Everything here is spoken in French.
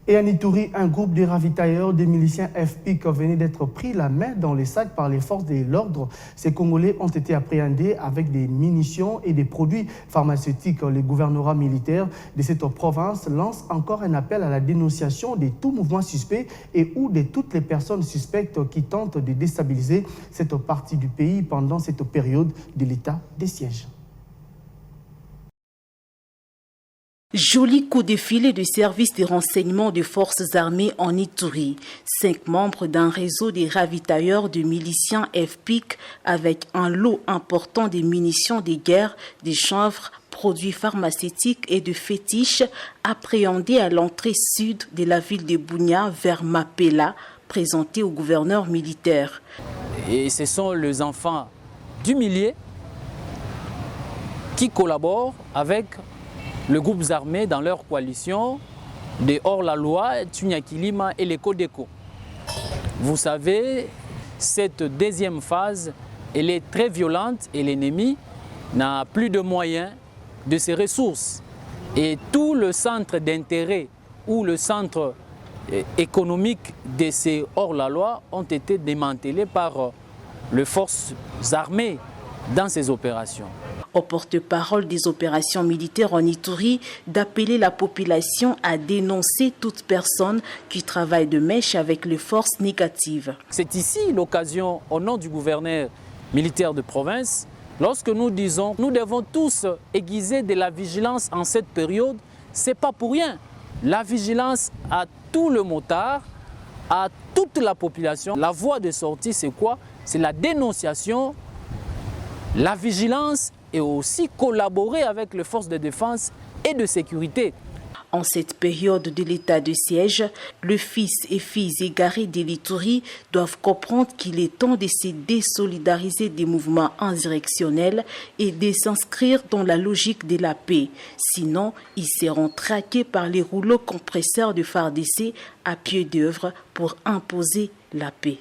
Et à Ituri, un groupe de ravitailleurs des miliciens FPIC venait d'être pris la main dans les sacs par les forces de l'ordre. Ces Congolais ont été appréhendés avec des munitions et des produits pharmaceutiques. Le gouvernorat militaire de cette province lance encore un appel à la dénonciation de tout mouvement suspect et ou de toutes les personnes suspectes qui tentent de déstabiliser cette partie du pays pendant cette période de l'état de siège. Joli coup de filet du service de renseignement des forces armées en Ituri. 5 membres d'un réseau de ravitailleurs de miliciens FPIC avec un lot important de munitions de guerre, de chanvre, produits pharmaceutiques et de fétiches appréhendés à l'entrée sud de la ville de Bunia vers Mapela, présentés au gouverneur militaire. Et ce sont les enfants du millier qui collaborent avec le groupe armé dans leur coalition de hors-la-loi, Tunyakilima et les Kodeko. Vous savez, cette deuxième phase, elle est très violente et l'ennemi n'a plus de moyens de ses ressources. Et tout le centre d'intérêt ou le centre économique de ces hors-la-loi ont été démantelés par les forces armées dans ces opérations. Au porte-parole des opérations militaires en Ituri d'appeler la population à dénoncer toute personne qui travaille de mèche avec les forces négatives. C'est ici l'occasion, au nom du gouverneur militaire de province, lorsque nous disons nous devons tous aiguiser de la vigilance en cette période, ce n'est pas pour rien. La vigilance à tout le motard, à toute la population. La voie de sortie, c'est quoi? C'est la dénonciation, la vigilance et aussi collaborer avec les forces de défense et de sécurité. En cette période de l'état de siège, le fils et filles égarés de l'Ituri doivent comprendre qu'il est temps de se désolidariser des mouvements insurrectionnels et de s'inscrire dans la logique de la paix. Sinon, ils seront traqués par les rouleaux compresseurs de FARDC à pied d'œuvre pour imposer la paix.